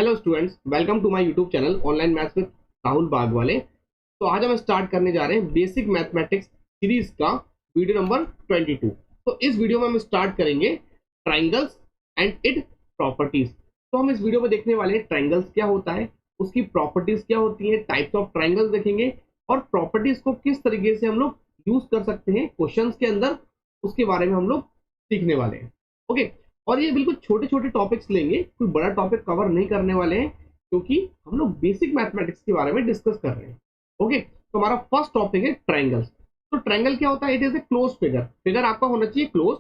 Hello students, welcome to my YouTube channel online maths with Rahul Bagwale. तो आज हम start करने जा रहे हैं बेसिक मैथमेटिक्स सीरीज का वीडियो नंबर 22। तो इस वीडियो में हम स्टार्ट करेंगे ट्राइंगल्स एंड इट प्रॉपर्टीज। तो हम इस वीडियो में देखने वाले हैं ट्राइंगल्स क्या होता है, उसकी प्रॉपर्टीज क्या होती है, टाइप्स ऑफ ट्राइंगल्स देखेंगे और प्रॉपर्टीज को किस तरीके से हम लोग यूज कर सकते हैं क्वेश्चंस के अंदर, उसके बारे में हम लोग सीखने वाले हैं। ओके, और ये बिल्कुल छोटे छोटे टॉपिक्स लेंगे, कोई बड़ा टॉपिक कवर नहीं करने वाले हैं क्योंकि हम लोग बेसिक मैथमेटिक्स के बारे में डिस्कस कर रहे हैं। ओके, तो हमारा फर्स्ट टॉपिक है ट्राइंगल्स। तो ट्राइंगल क्या होता है? It is a close figure. Figure आपका होना चाहिए क्लोज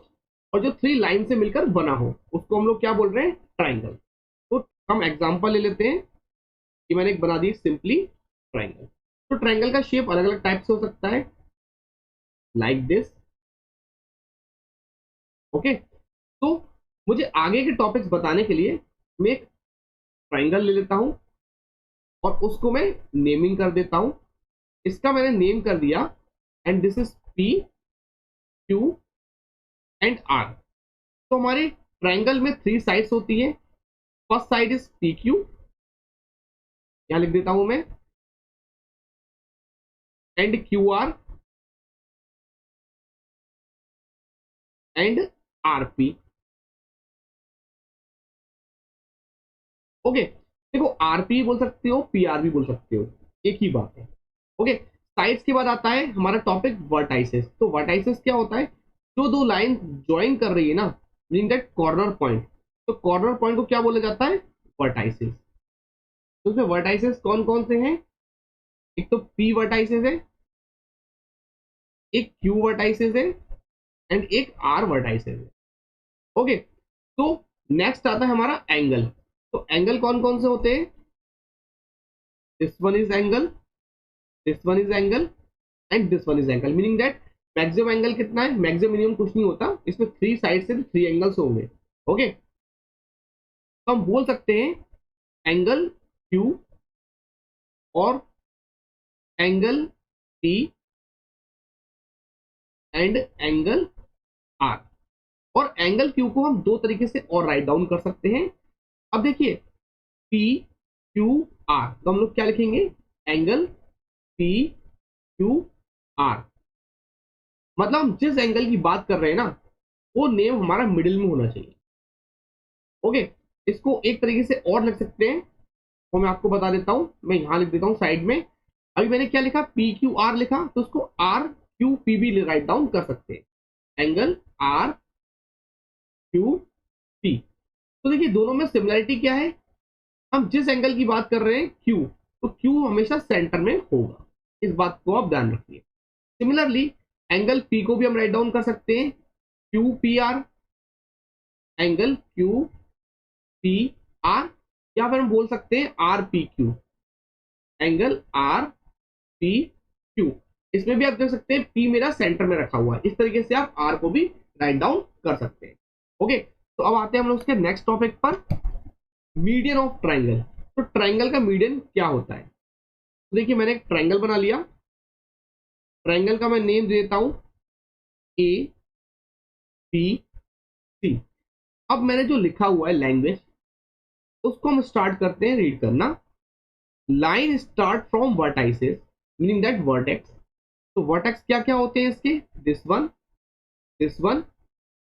और जो थ्री लाइन से मिलकर बना हो उसको हम लोग क्या बोल रहे हैं? ट्राइंगल। तो हम एग्जांपल ले लेते हैं कि मैंने एक बना दी सिंपली ट्राइंगल। तो ट्राइंगल का शेप अलग अलग टाइप से हो सकता है, लाइक दिस। ओके, तो मुझे आगे के टॉपिक्स बताने के लिए मैं एक ट्राइंगल ले लेता हूं और उसको मैं नेमिंग कर देता हूं। इसका मैंने नेम कर दिया and this is P Q and R. तो हमारे ट्राइंगल में थ्री साइड्स होती है। First side is P Q, यहां लिख देता हूं मैं, and Q R and R P. Okay, देखो आर पी बोल सकते हो, पी आर भी बोल सकते हो, एक ही बात है। ओके, साइड्स के बाद आता है हमारा टॉपिक वर्टाइसेस। तो वर्टाइसेस क्या होता है? जो दो लाइन ज्वाइन कर रही है ना, मीनिंग दैट कॉर्नर पॉइंट। तो कॉर्नर पॉइंट को क्या बोला जाता है? वर्टाइसेस। तो उसमें वर्टाइसेस कौन कौन से हैं? एक तो पी वर्टाइसेस है, एक क्यू वर्टाइसेस है एंड एक आर वर्टाइसेस है। ओके, तो नेक्स्ट आता है हमारा एंगल। तो एंगल कौन कौन से होते हैं? This one is angle, this one is angle and this one is angle. Meaning that maximum angle कितना है? मैक्सिमम मिनिमम कुछ नहीं होता, इसमें थ्री साइड से थ्री एंगल्स होंगे। ओके, तो हम बोल सकते हैं एंगल क्यू और angle P and angle R. और एंगल क्यू को हम दो तरीके से और राइट डाउन कर सकते हैं। अब देखिए, पी क्यू आर, तो हम लोग क्या लिखेंगे? Angle P Q R. मतलब हम जिस एंगल की बात कर रहे हैं ना, वो नेम हमारा मिडिल में होना चाहिए। ओके, इसको एक तरीके से और लिख सकते हैं, वो मैं आपको बता देता हूं। मैं यहां लिख देता हूं साइड में। अभी मैंने क्या लिखा? पी क्यू आर लिखा, तो उसको आर क्यू पी भी राइट डाउन कर सकते हैं। Angle R Q P. तो देखिए दोनों में सिमिलरिटी क्या है? हम जिस एंगल की बात कर रहे हैं क्यू, तो क्यू हमेशा सेंटर में होगा, इस बात को आप ध्यान रखिए। सिमिलरली एंगल पी को भी हम राइट डाउन कर सकते हैं Q P R, angle Q P R, या फिर हम बोल सकते हैं R P Q, angle R P Q. इसमें भी आप देख सकते हैं पी मेरा सेंटर में रखा हुआ है, इस तरीके से आप आर को भी राइट डाउन कर सकते हैं। ओके, तो अब आते हैं हम लोग उसके नेक्स्ट टॉपिक पर, मीडियन ऑफ ट्राइंगल। तो ट्राइंगल का मीडियन क्या होता है? तो देखिए मैंने एक ट्राइंगल बना लिया, ट्राइंगल का मैं नेम दे देता हूं ए बी सी। अब मैंने जो लिखा हुआ है लैंग्वेज, उसको हम स्टार्ट करते हैं रीड करना। Line start from vertices, meaning that vertex. तो वर्टेक्स क्या क्या होते हैं इसके? This one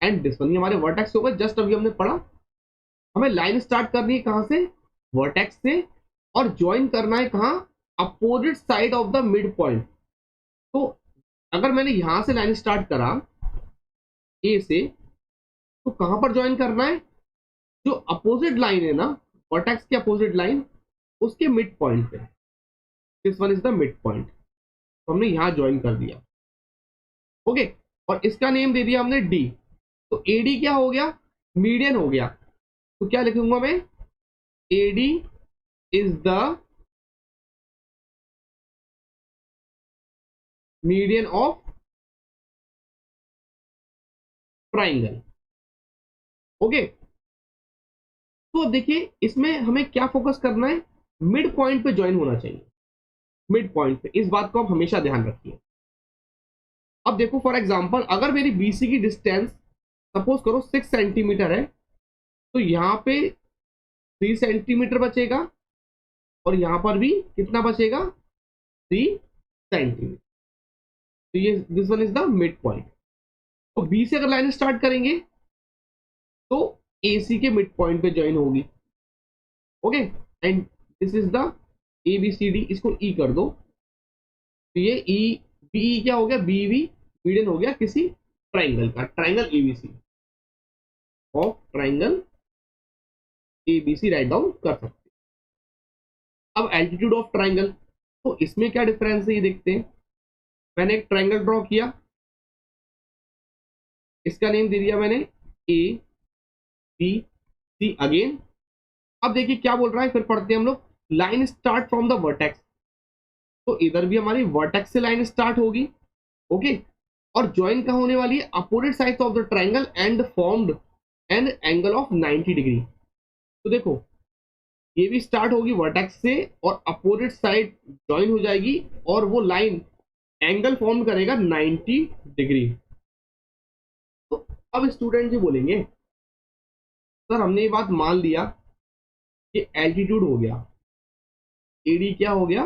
and this one, ये हमारे वर्टेक्स हो गए। जस्ट अभी हमने पढ़ा, हमें लाइन स्टार्ट करनी है कहां से? वर्टेक्स से, और ज्वाइन करना है कहां? Opposite side of the mid point. तो अगर मैंने यहां से लाइन स्टार्ट करा ए से, तो कहां पर ज्वाइन करना है? जो अपोजिट लाइन है ना, वर्टेक्स की अपोजिट लाइन, उसके मिड पॉइंट पे। This one is the mid point, तो हमने यहां ज्वाइन कर दिया। ओके, और इसका नेम दे दिया हमने डी। तो एडी क्या हो गया? मीडियन हो गया। तो क्या लिखूंगा मैं? AD is the median of triangle. Okay, तो अब देखिए इसमें हमें क्या फोकस करना है? मिड पॉइंट पे ज्वाइन होना चाहिए, मिड पॉइंट पे। इस बात को आप हमेशा ध्यान रखिए। अब देखो फॉर एग्जांपल, अगर मेरी बीसी की डिस्टेंस सपोज करो 6 सेंटीमीटर है, तो यहाँ पे 3 सेंटीमीटर बचेगा और यहां पर भी कितना बचेगा, 3 सेंटीमीटर। तो ये this one is the mid point. तो बी से अगर लाइन स्टार्ट करेंगे तो ए सी के मिड पॉइंट पे ज्वाइन होगी। Okay, and this is the A B C D, इसको ई कर दो। तो ये ई बी क्या हो गया, बी वी मीडियन हो गया किसी ट्राइंगल का, triangle ABC, of triangle ABC right down कर सकते हैं। अब एल्टीट्यूड ऑफ ट्राइंगल, तो इसमें क्या डिफरेंस है ये देखते हैं। मैंने एक ट्राइंगल ड्रॉ किया, इसका नेम दे दिया मैंने ए बी सी अगेन। अब देखिए क्या बोल रहा है, फिर पढ़ते हैं हम लोग। Line start from the vertex, तो इधर भी हमारी वर्टेक्स से लाइन स्टार्ट होगी। ओके, और ज्वाइन कहाँ होने वाली है, opposite sides of the triangle and formed an angle of 90 degree. तो देखो ये भी स्टार्ट होगी वर्टेक्स से और अपोजिट साइड ज्वाइन हो जाएगी और वो लाइन एंगल फॉर्म करेगा 90 डिग्री। तो अब स्टूडेंट जी बोलेंगे सर हमने ये बात मान लिया कि एल्टीट्यूड हो गया, एडी क्या हो गया,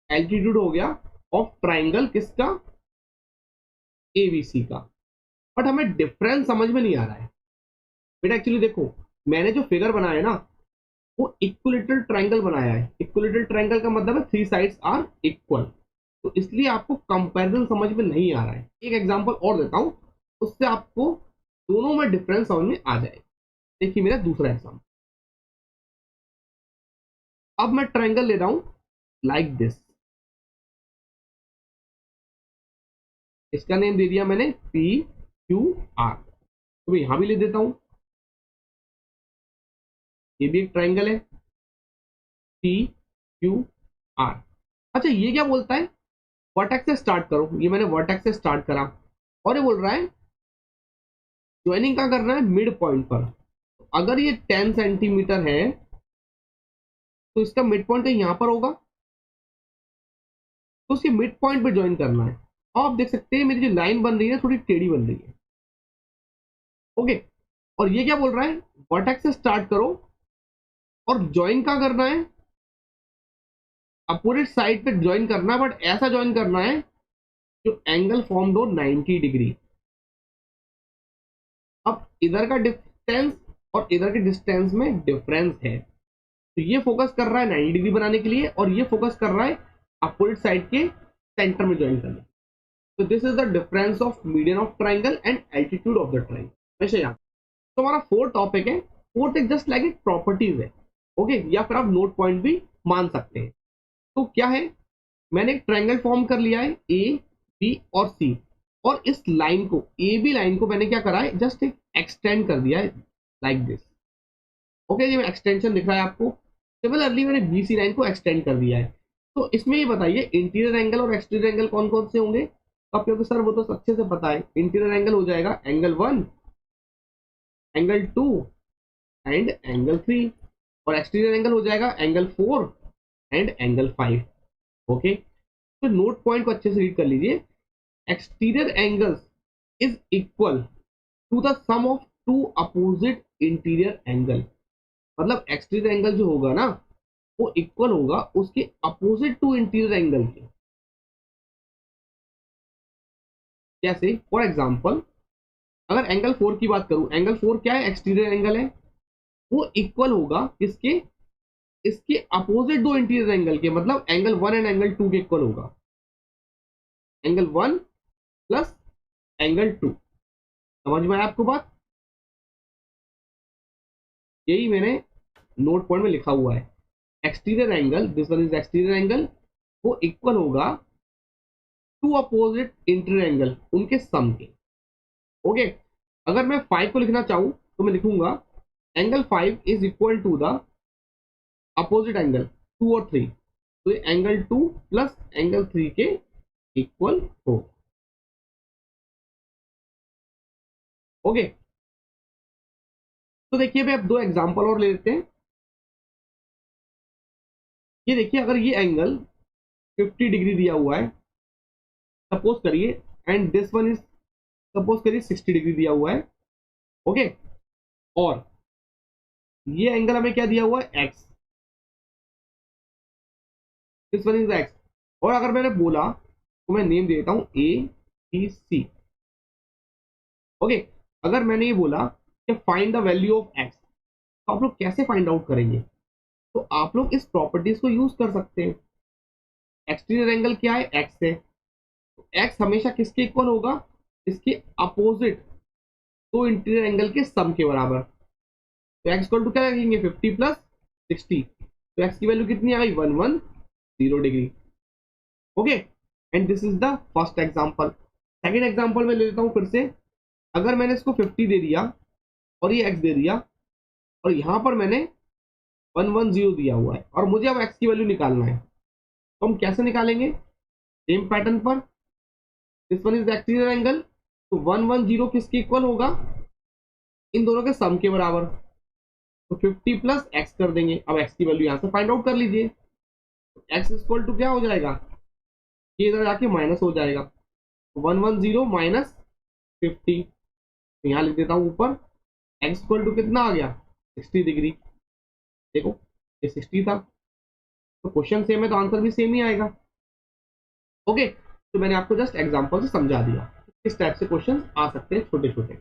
एल्टीट्यूड हो गया ऑफ ट्राइंगल किसका, एबीसी का, बट हमें डिफरेंस समझ में नहीं आ रहा है बेटा। एक्चुअली देखो मैंने जो फिगर बनाया है ना वो इक्विलेटरल ट्राइंगल बनाया है। इक्विलेटरल ट्राइंगल का मतलब है 3 साइड्स आर इक्वल, तो इसलिए आपको कंपैरिजन समझ में नहीं आ रहा है। एक एग्जांपल और देता हूं, उससे आपको दोनों में डिफरेंस समझ में आ जाएगा। देखिए मेरा दूसरा एग्जांपल, अब मैं ट्राइंगल ले रहा हूं लाइक दिस, इसका नेम दे दिया मैंने पी क्यू आर। तो मैं यहां भी ले देता हूं, ये भी एक ट्राइंगल है पी क्यू आर। अच्छा ये क्या बोलता है, वर्टेक्स से स्टार्ट करो, ये मैंने वर्टेक्स से स्टार्ट करा और ये बोल रहा है ज्वाइनिंग कहाँ करना है, मिड पॉइंट पर। अगर ये 10 सेंटीमीटर है तो इसका मिड पॉइंट यहां पर होगा, तो उसके मिड पॉइंट पे ज्वाइन करना है। और आप देख सकते हैं मेरी जो लाइन बन रही है थोड़ी टेढ़ी बन रही है। ओके, और ये क्या बोल रहा है, वर्टेक्स से स्टार्ट करो और ज्वाइन कहाँ करना है, अपोजिट साइड पे ज्वाइन करना है, बट ऐसा ज्वाइन करना है जो एंगल फॉर्म्ड हो 90 डिग्री। अब इधर का डिस्टेंस और इधर के डिस्टेंस में डिफरेंस है, तो ये फोकस कर रहा है 90 डिग्री बनाने के लिए और ये फोकस कर रहा है अपोजिट साइड के सेंटर में ज्वाइन करने। तो this is the difference of median of triangle and altitude of the triangle. हमेशा याद, तो हमारा फोर्थ टॉपिक है। फोर्थ एक जस्ट लाइक एक प्रॉपर्टीज है। ओके, या फिर आप नोट पॉइंट भी मान सकते हैं। तो क्या है, मैंने एक ट्राइंगल फॉर्म कर लिया है ए बी और सी, और इस लाइन को, ए बी लाइन को मैंने क्या करा है, जस्ट एक एक्सटेंड कर दिया है लाइक दिस। ओके, ये एक्सटेंशन दिख रहा है आपको। सिमिलरली मैंने बी सी लाइन को एक्सटेंड कर दिया है। तो इसमें ये बताइए इंटीरियर एंगल और एक्सटीरियर एंगल कौन कौन से होंगे। तो आप सर वो तो अच्छे से पता है, इंटीरियर एंगल हो जाएगा एंगल 1, एंगल 2 एंड एंगल 3, और एक्सटीरियर एंगल हो जाएगा एंगल 4 एंड एंगल 5। ओके, तो नोट पॉइंट को अच्छे से रीड कर लीजिए। Exterior angles is equal to the sum of two opposite interior angle. मतलब एक्सटीरियर एंगल जो होगा ना वो इक्वल होगा उसके अपोजिट टू इंटीरियर एंगल के। जैसे फॉर एग्जांपल अगर एंगल 4 की बात करूं, एंगल 4 क्या है, एक्सटीरियर एंगल है, वो इक्वल होगा किसके, इसके अपोजिट दो इंटीरियर एंगल के, मतलब एंगल 1 एंड एंगल 2 के इक्वल होगा। एंगल 1 प्लस एंगल 2, समझ में आया आपको बात। यही मैंने नोट पॉइंट में लिखा हुआ है, exterior angle, this one is exterior angle, वो इक्वल होगा टू अपोजिट इंटीरियर एंगल उनके सम के। ओके, अगर मैं 5 को लिखना चाहूं तो मैं लिखूंगा angle 5 is equal to the opposite angle 2 और 3, तो ये एंगल 2 प्लस एंगल 3 के इक्वल हो। ओके, तो देखिए भाई अब दो एग्जांपल और ले लेते हैं। ये देखिए अगर ये एंगल 50 डिग्री दिया हुआ है सपोज करिए, and this one is suppose करिए 60 डिग्री दिया हुआ है। ओके, और ये एंगल हमें क्या दिया हुआ है, x, this one is x. और अगर मैंने बोला तो मैं नेम दे देता हूं ए बी सी। ओके, अगर मैंने ये बोला कि find the value of x, तो आप लोग कैसे फाइंड आउट करेंगे? तो आप लोग इस प्रॉपर्टीज को यूज कर सकते हैं। एक्सटीरियर एंगल क्या है, एक्स है, तो एक्स हमेशा किसके इक्वल होगा, इसके अपोजिट दो इंटीरियर एंगल के सम के बराबर। तो एक्स इक्वल टू क्या रखेंगे, 50 प्लस 60, तो एक्स की वैल्यू कितनी आ गई, 110 degree. Okay, and this is the first example. Second example में ले लेता हूं फिर से। अगर मैंने इसको 50 दे दिया और ये एक्स दे दिया, और यहां पर मैंने 110 दिया हुआ है, और मुझे अब एक्स की वैल्यू निकालना है, तो हम कैसे निकालेंगे, सेम पैटर्न पर। This one is the exterior angle, तो 110 किसके इक्वल होगा, इन दोनों के सम के बराबर। तो 50 प्लस एक्स कर देंगे। अब एक्स की वैल्यू यहां से फाइंड आउट कर लीजिए। एक्स इक्वल टू क्या हो जाएगा, ये इधर जाके माइनस हो जाएगा, 110 माइनस 50, तो यहाँ लिख देता हूँ ऊपर, एक्स इक्वल टू कितना आ गया, 60 डिग्री। देखो ये 60 था, तो क्वेश्चन सेम है तो आंसर भी सेम ही आएगा। ओके, तो मैंने आपको जस्ट एग्जांपल से समझा दिया किस टाइप से क्वेश्चन आ सकते हैं छोटे छोटे।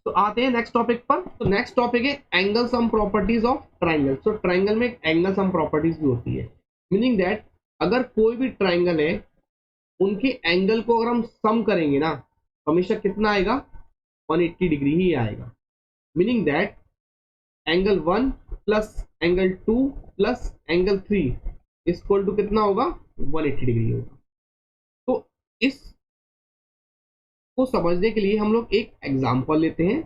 तो आते हैं नेक्स्ट टॉपिक पर। तो नेक्स्ट टॉपिक है angle sum properties of triangle. तो ट्राइंगल में एंगल सम प्रॉपर्टीज भी होती है, मीनिंग दैट अगर कोई भी ट्राइंगल है, उनके एंगल को अगर हम सम करेंगे ना, हमेशा कितना आएगा, 180 डिग्री ही आएगा। Meaning that angle 1 plus angle 2 plus angle 3 equal to कितना होगा, 180 डिग्री होगा। तो इस को समझने के लिए हम लोग एक एग्जांपल लेते हैं।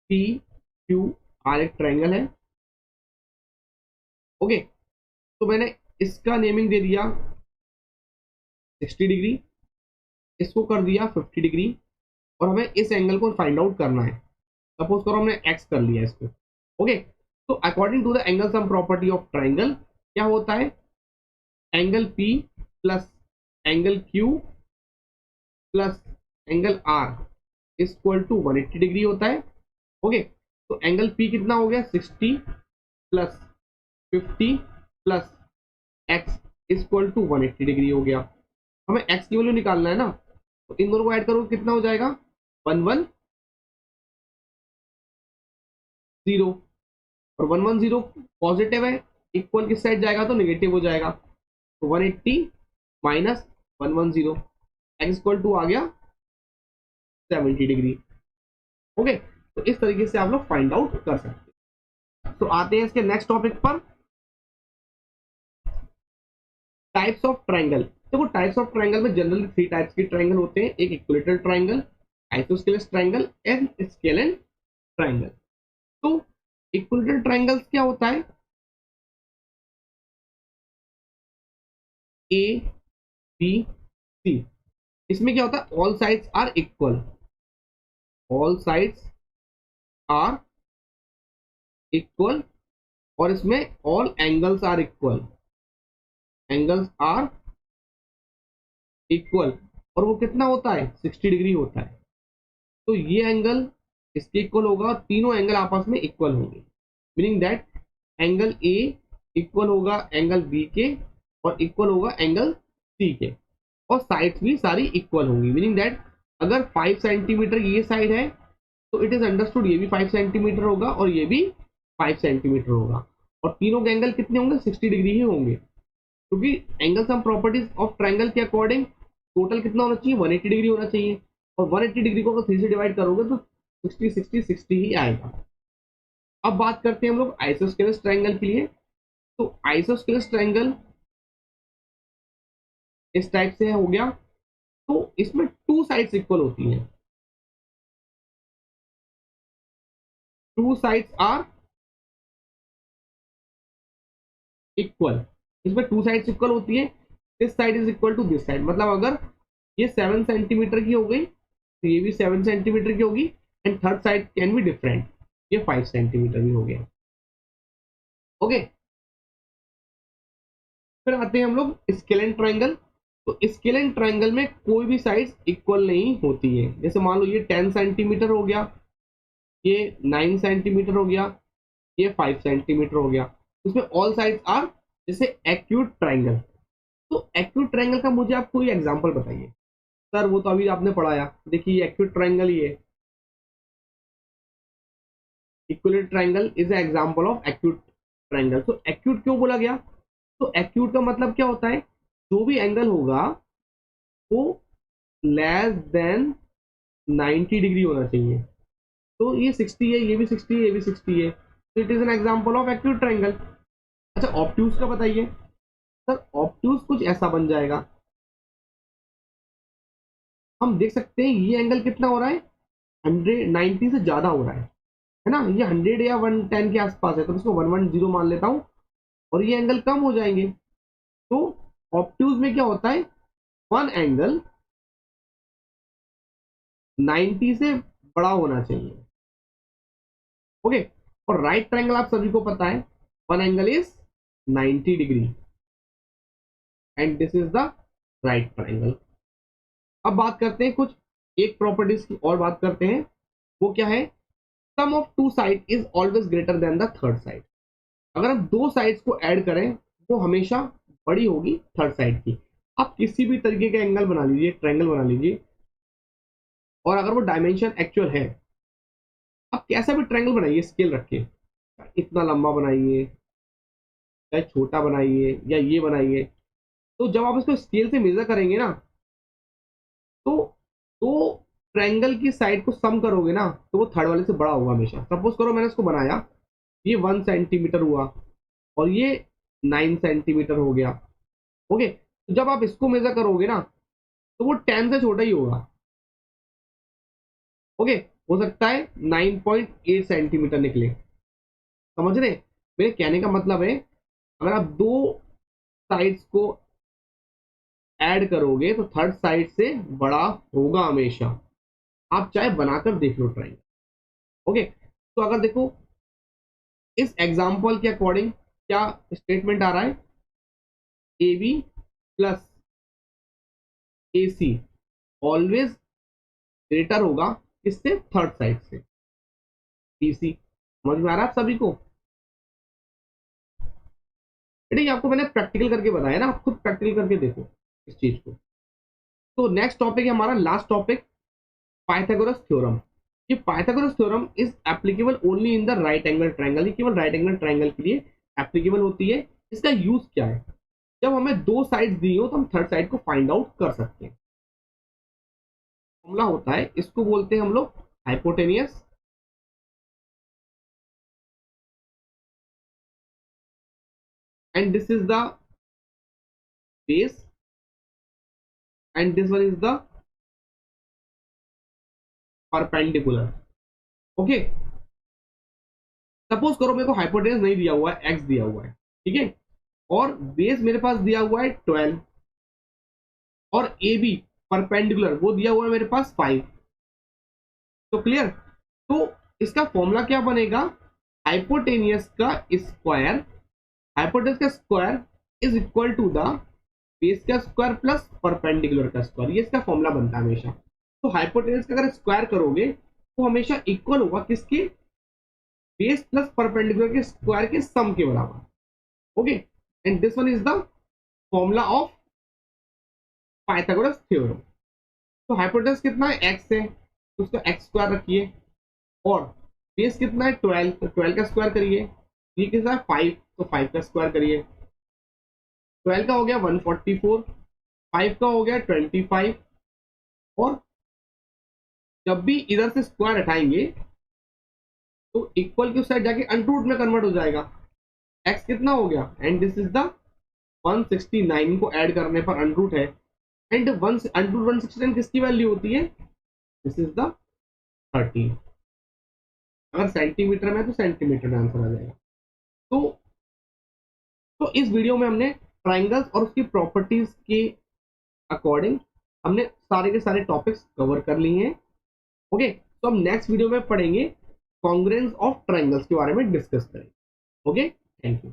पी क्यू आर एक ट्राइंगल है। ओके, तो मैंने इसका नेमिंग दे दिया 60 डिग्री, इसको कर दिया 50 डिग्री, और हमें इस एंगल को फाइंड आउट करना है। सपोज करो हमने एक्स कर लिया इसको। ओके, तो according to the angle sum property of triangle क्या होता है, angle P plus angle Q plus angle R equal to 180 degree होता है। ओके, तो एंगल पी कितना हो गया, 60 plus 50 plus x equal to 180 degree हो गया। हमें एक्स की वैल्यू निकालना है ना, तो इन दोनों को ऐड करो कितना हो जाएगा, 110, और 110 पॉजिटिव है, इक्वल किस साइड जाएगा, तो नेगेटिव हो जाएगा। तो 180 माइनस 110, एक्स इक्वल टू आ गया 70 डिग्री। ओके, तो इस तरीके से आप लोग फाइंड आउट कर सकते हैं। तो आते हैं इसके नेक्स्ट टॉपिक पर, टाइप्स ऑफ ट्राइंगल। देखो टाइप्स ऑफ ट्राइंगल में जनरली 3 टाइप्स की ट्राइंगल होते हैं, एक equilateral triangle, isosceles triangle and scalene triangle. तो इक्विलेटरल ट्राइंगल्स क्या होता है, ए बी सी, इसमें क्या होता है, all sides are equal, all sides are equal, और इसमें all angles are equal, angles are equal, और वो कितना होता है, 60 डिग्री होता है। तो ये एंगल इसके इक्वल होगा, और तीनों एंगल आपस में इक्वल होंगे, meaning that angle A equal होगा एंगल बी के, और इक्वल होगा एंगल सी के, और साइड्स भी सारी इक्वल होंगी। मीनिंग दैट अगर 5 सेंटीमीटर ये साइड है, तो इट इज अंडरस्टूड ये भी 5 सेंटीमीटर होगा और ये भी 5 सेंटीमीटर होगा, और तीनों के एंगल कितने होंगे, 60 डिग्री ही होंगे, क्योंकि angle sum properties of triangle के अकॉर्डिंग टोटल कितना होना चाहिए, 180 डिग्री होना चाहिए, और 180 डिग्री को अगर 3 से डिवाइड करोगे तो 60 60 60 ही आएगा। अब बात करते हैं हम लोग आइसोस्केलेस ट्राइंगल के लिए। तो आइसोस्केलेस ट्राइंगल इस टाइप से हो गया, तो इसमें 2 साइड्स इक्वल होती हैं, 2 साइड्स आर इक्वल। इसमें 2 साइड्स इक्वल होती है, this side is equal to this side, मतलब अगर ये 7 सेंटीमीटर की हो गई तो ये भी 7 सेंटीमीटर की होगी, and third side can be different, ये 5 सेंटीमीटर भी हो गया। ओके, फिर आते हैं हम लोग स्केलेन ट्राइंगल। तो स्केलेन ट्राइंगल में कोई भी साइड्स इक्वल नहीं होती है। जैसे मान लो ये 10 सेंटीमीटर हो गया, ये 9 सेंटीमीटर हो गया, ये 5 सेंटीमीटर हो गया। इसमें ऑल साइड्स आर जैसे एक्यूट ट्राइंगल। तो एक्यूट ट्राइंगल का मुझे आप कोई एग्जांपल बताइए। सर वो तो अभी आपने पढ़ाया, देखिए एक्यूट ट्राइंगल ही है, equilateral triangle is a example of acute triangle. तो एक्यूट क्यों बोला गया? तो एक्यूट का मतलब क्या होता है? जो भी एंगल होगा वो लेस देन 90 डिग्री होना चाहिए। तो ये 60 है, ये भी 60 है, ये भी 60 है, तो it is an example of acute triangle. अच्छा ऑब्ट्यूज का बताइए। सर ऑब्ट्यूज कुछ ऐसा बन जाएगा, हम देख सकते हैं ये एंगल कितना हो रहा है, 190 से ज्यादा हो रहा है ना, ये 100 या 110 के आसपास है, तो इसको 110 मान लेता हूँ, और ये एंगल कम हो जाएंगे। तो ऑब्ट्यूज में क्या होता है, वन एंगल 90 से बड़ा होना चाहिए। ओके, और राइट ट्रायंगल आप सभी को पता है, one angle is 90 degree and this is the right triangle. अब बात करते हैं कुछ एक प्रॉपर्टीज की और बात करते हैं, वो क्या है, sum of two side is always greater than the third side. अगर हम दो साइड्स को ऐड करें वो हमेशा बड़ी होगी थर्ड साइड की। आप किसी भी तरीके का एंगल बना लीजिए, ट्रायंगल बना लीजिए, और अगर वो डायमेंशन एक्चुअल है, आप कैसा भी ट्रायंगल बनाइए स्केल रख के, इतना लंबा बनाइए, चाहे छोटा बनाइए या ये बनाइए, तो जब आप इसको स्केल से मेजर करेंगे ना, तो दो ट्रायंगल की साइड को सम करोगे ना, तो वो थर्ड वाले से बड़ा होगा हमेशा। सपोज करो मैंने इसको बनाया, ये 1 सेंटीमीटर हुआ और ये 9 सेंटीमीटर हो गया। ओके, तो जब आप इसको मेजर करोगे ना, तो वो 10 से छोटा ही होगा। ओके, हो सकता है 9.8 सेंटीमीटर निकले। समझ रहे मेरे कहने का मतलब है, अगर आप दो साइड्स को ऐड करोगे तो थर्ड साइड से बड़ा होगा हमेशा। आप चाहे बनाकर देख लो ट्राई। ओके, तो अगर देखो इस एग्जांपल के अकॉर्डिंग क्या स्टेटमेंट आ रहा है, A B plus A C always greater होगा किससे, थर्ड साइड से, बी सी। समझ में आ रहा है आप सभी को? बेटा ये आपको मैंने प्रैक्टिकल करके बताया ना, आप खुद प्रैक्टिकल करके देखो इस चीज को। तो नेक्स्ट टॉपिक है हमारा, लास्ट टॉपिक, पाइथागोरस थ्योरम। ये Pythagoras theorem is applicable only in the right angle triangle. ये केवल राइट एंगल ट्रायंगल के लिए एप्लीकेबल होती है। इसका यूज क्या है, जब हमें दो साइड दी हो तो हम थर्ड साइड को फाइंड आउट कर सकते हैं। फॉर्मूला होता है, इसको बोलते हैं हम लोग hypotenuse and this is the base and this one is the perpendicular. Okay, suppose करो मेरे को हाइपोटेनस नहीं दिया हुआ है, एक्स दिया हुआ है, ठीक है, और बेस मेरे पास दिया हुआ है 12, और ए बी परपेंडिकुलर वो दिया हुआ है मेरे पास 5। तो क्लियर, तो इसका फॉर्मूला क्या बनेगा, हाइपोटेनियस का स्क्वायर, हाइपोटेनस का square is equal to the base का स्क्वायर प्लस परपेंडिकुलर का स्क्वायर। ये इसका फॉर्मूला बनता है हमेशा। तो हाइपोटेनस का अगर स्क्वायर करोगे तो हमेशा इक्वल होगा किसके, बेस प्लस परपेंडिकुलर के स्क्वायर के सम के बराबर। Okay, and this one is the formula of Pythagoras theorem. तो हाइपोटेनस कितना है, एक्स है, तो उसका एक्स स्क्वायर रखिए, और बेस कितना है 12, तो 12 का स्क्वायर करिए, ये कितना है 5, तो 5 का स्क्वायर करिए, 12 का हो गया 144, 5 का हो गया 25, और जब भी इधर से स्क्वायर हटाएंगे तो इक्वल की उस साइड जाके अंडर रूट में कन्वर्ट हो जाएगा। एक्स कितना हो गया, एंड दिस इज द 169 को ऐड करने पर अंडर रूट है, एंड अंडर रूट 169 किसकी वैल्यू होती है, दिस इज द 30। अगर सेंटीमीटर में है तो सेंटीमीटर में आंसर आ जाएगा। तो इस वीडियो में हमने ट्राइंगल्स और उसकी प्रॉपर्टीज के अकॉर्डिंग हमने सारे के सारे टॉपिक्स कवर कर लिए हैं। ओके, तो हम नेक्स्ट वीडियो में पढ़ेंगे कॉन्ग्रुएंस ऑफ ट्राइंगल्स के बारे में डिस्कस करेंगे। Okay, thank you.